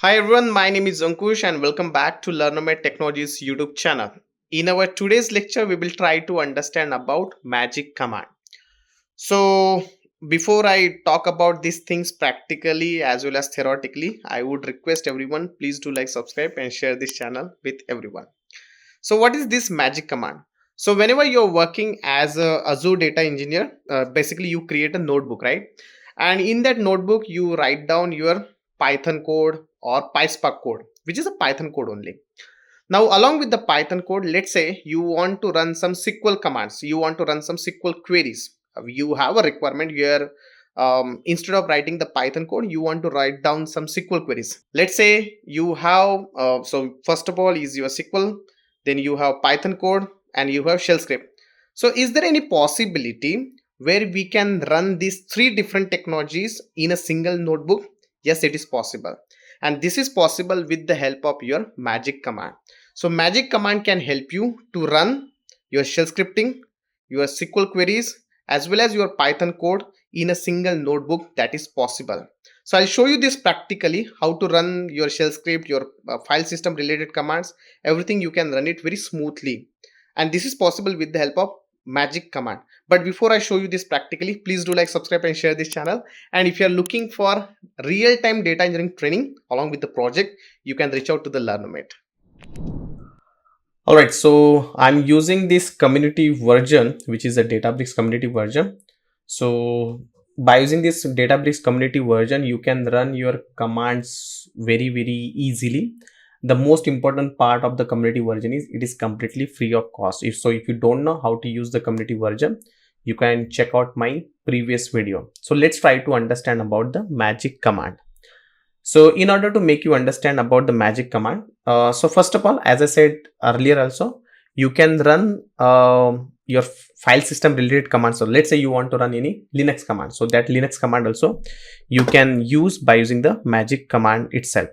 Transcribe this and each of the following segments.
Hi everyone, my name is Ankush and welcome back to Learnomate Technologies YouTube channel. In our today's lecture, we will try to understand about magic command. So before I talk about these things practically as well as theoretically, I would request everyone please do like, subscribe and share this channel with everyone. So what is this magic command? So whenever you're working as a Azure data engineer, basically you create a notebook, right? And in that notebook, you write down your Python code or PySpark code, which is a Python code only. Now, along with the Python code, let's say you want to run some SQL commands. You want to run some SQL queries. You have a requirement where instead of writing the Python code, you want to write down some SQL queries. Let's say you have, so first of all is your SQL, then you have Python code and you have shell script. So is there any possibility where we can run these three different technologies in a single notebook? Yes, it is possible. And this is possible with the help of your magic command. So magic command can help you to run your shell scripting, your SQL queries, as well as your Python code in a single notebook. That is possible. So I'll show you this practically, how to run your shell script, your file system related commands, everything you can run it very smoothly. And this is possible with the help of magic command. But before I show you this practically, please do like, subscribe and share this channel. And if you're looking for real-time data engineering training along with the project, you can reach out to the Learnomate. Alright, so I'm using this community version, which is a Databricks community version. So by using this Databricks community version, you can run your commands very easily. The most important part of the community version is it is completely free of cost. If you don't know how to use the community version, you can check out my previous video. So let's try to understand about the magic command. So in order to make you understand about the magic command, so first of all, as I said earlier also, you can run your file system related commands. So let's say you want to run any Linux command. So that Linux command also you can use by using the magic command itself.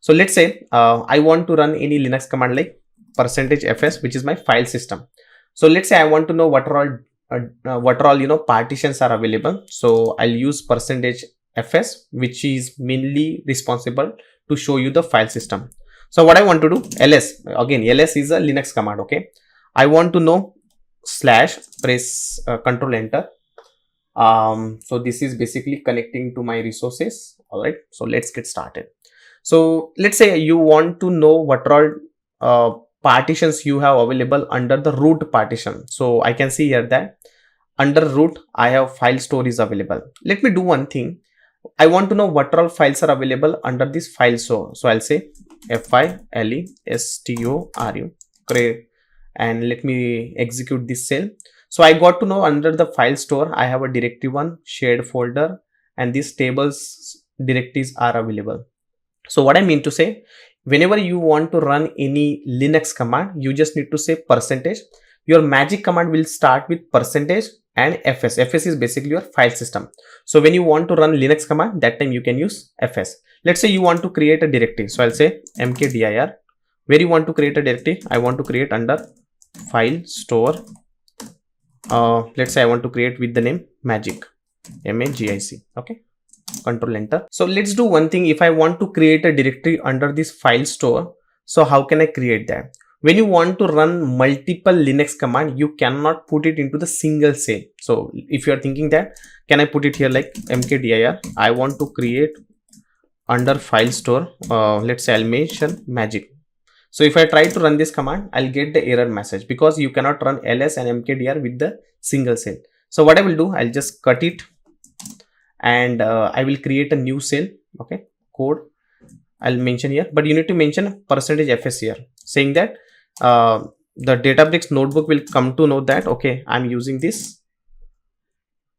So let's say I want to run any Linux command like %fs, which is my file system. So let's say I want to know what are all partitions are available. So I'll use %fs, which is mainly responsible to show you the file system. So what I want to do, ls, again ls is a Linux command. Okay, I want to know / press control enter. So this is basically connecting to my resources. All right, so let's get started. So let's say you want to know what are all partitions you have available under the root partition. So I can see here that under root I have file store is available. Let me do one thing. I want to know what all files are available under this file store. So I'll say filestoru create and let me execute this cell. So I got to know under the file store I have a directory1 shared folder and these tables directories are available. So what I mean to say, whenever you want to run any Linux command, you just need to say %. Your magic command will start with % and fs. Fs is basically your file system. So when you want to run Linux command, that time you can use fs. Let's say you want to create a directory. So I'll say mkdir. Where you want to create a directory? I want to create under file store. Let's say I want to create with the name magic, magic. Okay, control enter. So let's do one thing. If I want to create a directory under this file store, so how can I create that? When you want to run multiple Linux command, you cannot put it into the single cell. So if you are thinking that, can I put it here like mkdir? I want to create under file store. Let's say I'll mention magic. So if I try to run this command, I'll get the error message because you cannot run ls and mkdir with the single cell. So what I will do, I'll just cut it and I will create a new cell. Okay, code I'll mention here, but you need to mention %fs here, saying that the Databricks notebook will come to know that okay, I'm using this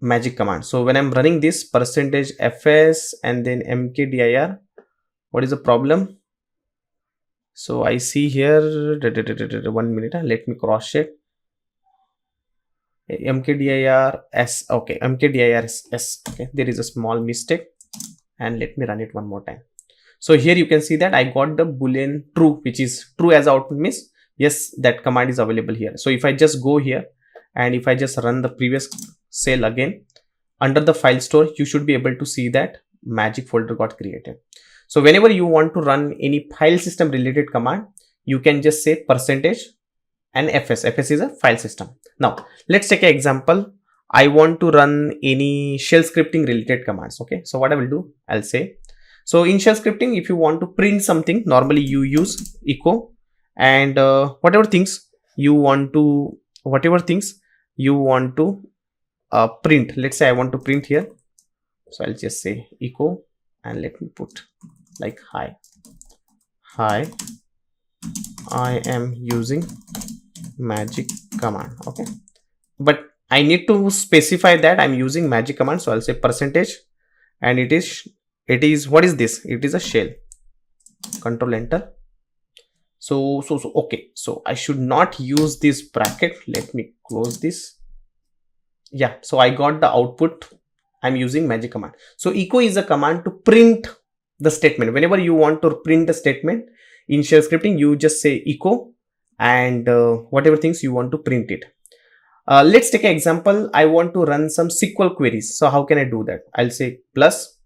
magic command. So when I'm running this %fs and then mkdir, what is the problem? So I see here 1 minute, let me cross check. mkdir s, okay, mkdir s, okay, there is a small mistake and let me run it one more time. So here you can see that I got the boolean true, which is true as output means yes, that command is available here. So if I just go here and if I just run the previous cell again under the file store, you should be able to see that magic folder got created. So whenever you want to run any file system related command, you can just say percentage and fs. Fs is a file system. Now let's take an example. I want to run any shell scripting related commands. Okay, so what I will do, I'll say, so in shell scripting, if you want to print something, normally you use echo, and whatever things you want to print. Let's say I want to print here, so I'll just say echo, and let me put like hi, I am using magic command. Okay, but I need to specify that I'm using magic command, so I'll say percentage, and it is what is this? It is a shell. Control enter. So okay, so I should not use this bracket. Let me close this. Yeah, so I got the output. I'm using magic command. So echo is a command to print the statement. Whenever you want to print a statement in shell scripting, you just say echo, and whatever things you want to print it. Let's take an example. I want to run some SQL queries. So how can I do that? I'll say plus.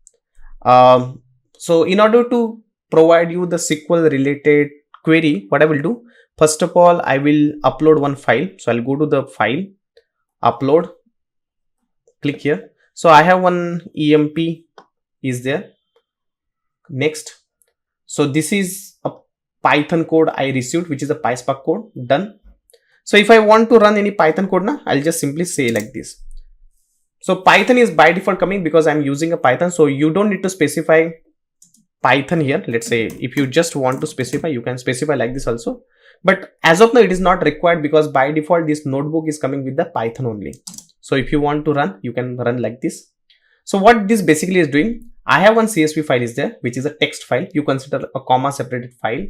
So in order to provide you the SQL related query, what I will do, first of all, I will upload one file. So I'll go to the file, upload, click here. So I have one emp is there. Next. So this is a Python code I received, which is a PySpark code. Done. So if I want to run any Python code now, I'll just simply say like this. So Python is by default coming because I'm using a Python. So you don't need to specify Python here. Let's say if you just want to specify, you can specify like this also. But as of now, it is not required because by default, this notebook is coming with the Python only. So if you want to run, you can run like this. So what this basically is doing, I have one CSV file is there, which is a text file. You consider a comma separated file,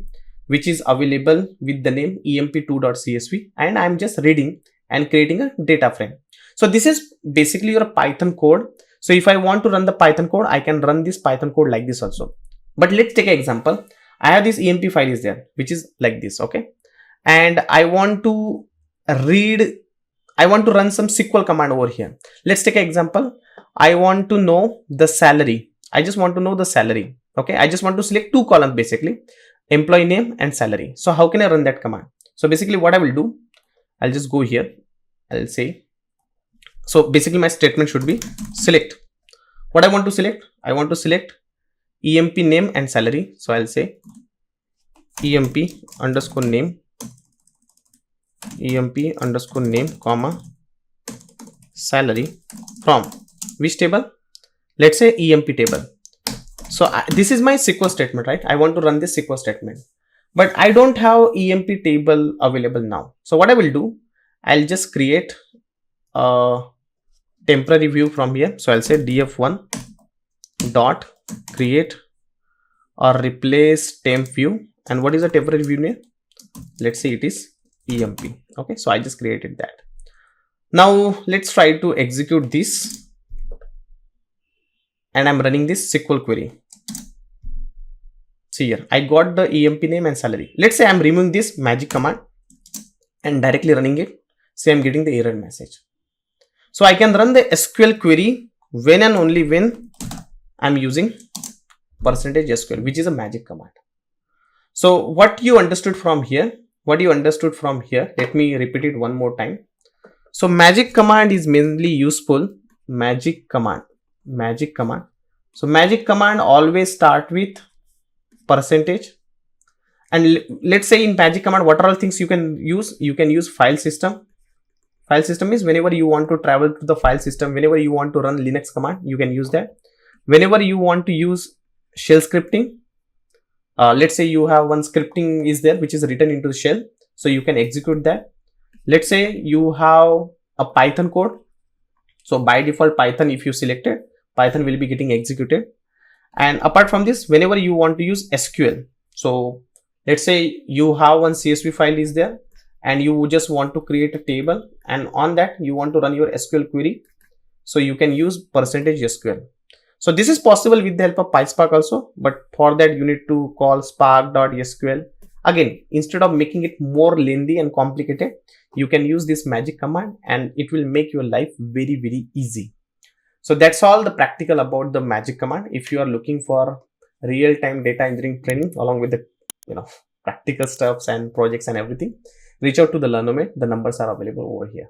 which is available with the name emp2.csv, and I'm just reading and creating a data frame. So this is basically your Python code. So if I want to run the Python code, I can run this Python code like this also. But let's take an example. I have this emp file is there, which is like this. Okay, and I want to run some SQL command over here. Let's take an example. I want to know the salary. I just want to know the salary. Okay, I just want to select two columns basically, employee name and salary. So how can I run that command? So basically what I will do, I'll just go here. I'll say, so basically my statement should be select. What I want to select? I want to select emp name and salary. So I'll say emp underscore name, comma salary from which table? Let's say emp table. So this is my SQL statement, right? I want to run this SQL statement, but I don't have emp table available now. So what I will do, I'll just create a temporary view from here. So I'll say df1 dot create or replace temp view. And what is the temporary view name? Let's say it is emp. Okay, so I just created that. Now let's try to execute this. And I'm running this SQL query. See here, I got the emp name and salary. Let's say I'm removing this magic command and directly running it. Say I'm getting the error message. So I can run the SQL query when and only when I'm using %SQL, which is a magic command. So what you understood from here, let me repeat it one more time. So magic command is mainly useful. Magic command. So magic command always start with %. And let's say in magic command, what are all things you can use? You can use file system. File system is whenever you want to travel to the file system, whenever you want to run Linux command, you can use that. Whenever you want to use shell scripting, let's say you have one scripting is there, which is written into the shell. So you can execute that. Let's say you have a Python code. So by default Python, if you select it, Python will be getting executed. And apart from this, whenever you want to use SQL, so let's say you have one CSV file is there and you just want to create a table, and on that you want to run your SQL query. So you can use %SQL. So this is possible with the help of PySpark also, but for that you need to call spark.sql. Again, instead of making it more lengthy and complicated, you can use this magic command and it will make your life very, very easy. So that's all the practical about the magic command. If you are looking for real-time data engineering training along with the you know practical stuffs and projects and everything, reach out to the Learnomate. The numbers are available over here.